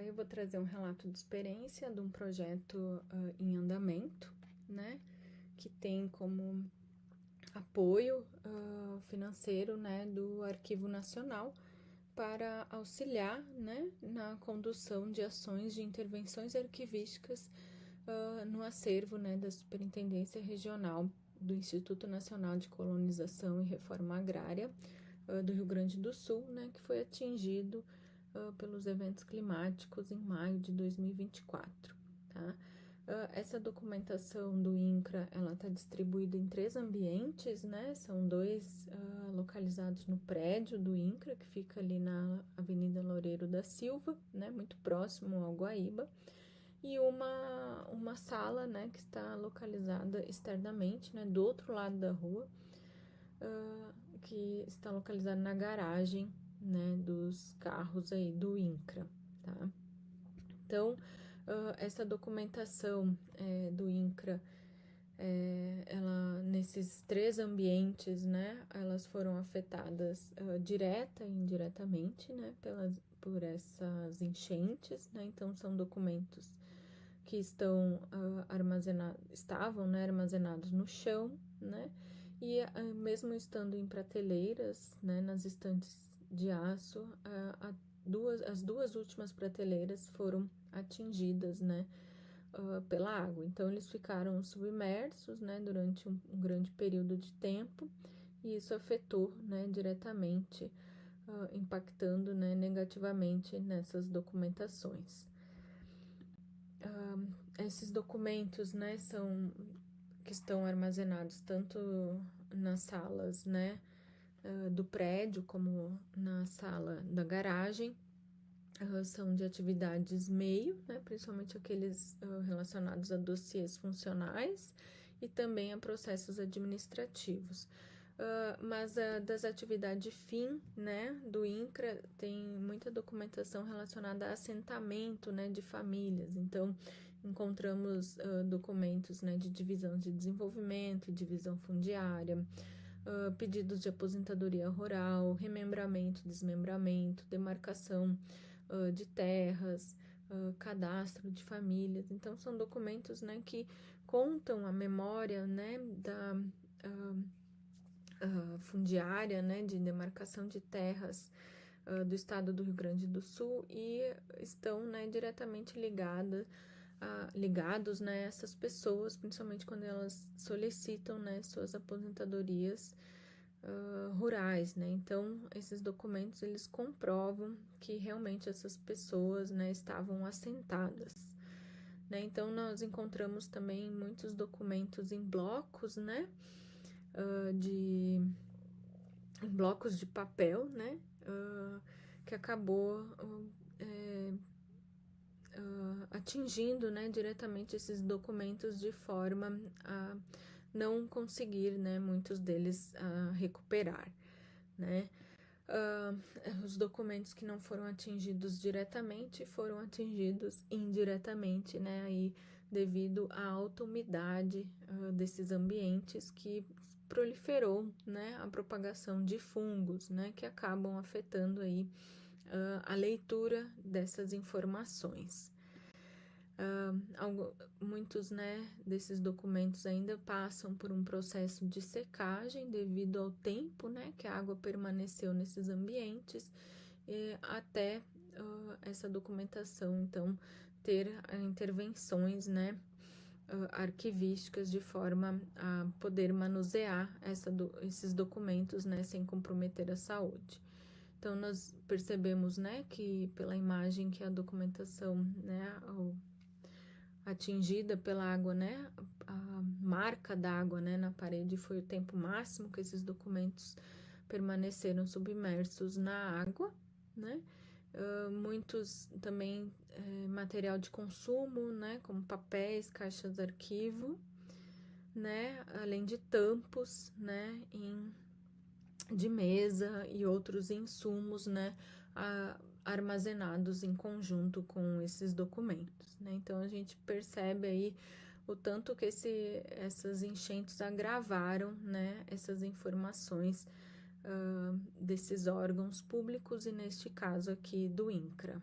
Eu vou trazer um relato de experiência de um projeto em andamento, né, que tem como apoio financeiro, né, do Arquivo Nacional para auxiliar, né, na condução de ações de intervenções arquivísticas no acervo, né, da Superintendência Regional do Instituto Nacional de Colonização e Reforma Agrária do Rio Grande do Sul, né, que foi atingido pelos eventos climáticos em maio de 2024, tá? Essa documentação do INCRA, ela está distribuída em 3 ambientes, né? São 2 localizados no prédio do INCRA, que fica ali na Avenida Loureiro da Silva, né? Muito próximo ao Guaíba, e uma sala, né? Que está localizada externamente, né? Do outro lado da rua, que está localizada na garagem, né, dos carros aí do INCRA, tá? Então, essa documentação do INCRA, ela, nesses 3 ambientes, né, elas foram afetadas direta e indiretamente, né, por essas enchentes, né, então são documentos que estavam, né, armazenados no chão, né, e mesmo estando em prateleiras, né, nas estantes de aço, as 2 últimas prateleiras foram atingidas, né, pela água. Então, eles ficaram submersos, né, durante um grande período de tempo, e isso afetou, né, diretamente, impactando, né, negativamente nessas documentações. Esses documentos, né, que estão armazenados tanto nas salas, né, do prédio como na sala da garagem, são de atividades meio, né, principalmente aqueles relacionados a dossiês funcionais e também a processos administrativos. Mas das atividades fim, né, do INCRA, tem muita documentação relacionada a assentamento, né, de famílias. Então, encontramos documentos, né, de divisão de desenvolvimento, divisão fundiária, pedidos de aposentadoria rural, remembramento, desmembramento, demarcação de terras, cadastro de famílias. Então, são documentos, né, que contam a memória, né, da fundiária, né, de demarcação de terras do estado do Rio Grande do Sul e estão, né, diretamente ligados, né, a essas pessoas, principalmente quando elas solicitam, né, suas aposentadorias rurais, né? Então, esses documentos, eles comprovam que realmente essas pessoas, né, estavam assentadas, né? Então, nós encontramos também muitos documentos em blocos, né, em blocos de papel, né, que acabou atingindo, né, diretamente esses documentos de forma a não conseguir, né, muitos deles recuperar, né. Os documentos que não foram atingidos diretamente foram atingidos indiretamente, né, aí devido à alta umidade desses ambientes que proliferou, né, a propagação de fungos, né, que acabam afetando aí a leitura dessas informações. Muitos, né, desses documentos ainda passam por um processo de secagem devido ao tempo, né, que a água permaneceu nesses ambientes, até essa documentação, então, ter intervenções, né, arquivísticas de forma a poder manusear esses documentos, né, sem comprometer a saúde. Então, nós percebemos, né, que pela imagem que a documentação, né, atingida pela água, né, a marca da água, né, na parede foi o tempo máximo que esses documentos permaneceram submersos na água, né, muitos também material de consumo, né, como papéis, caixas de arquivo, né, além de tampos, né, de mesa e outros insumos, né, armazenados em conjunto com esses documentos, né? Então, a gente percebe aí o tanto que essas enchentes agravaram, né, essas informações desses órgãos públicos e, neste caso aqui, do INCRA.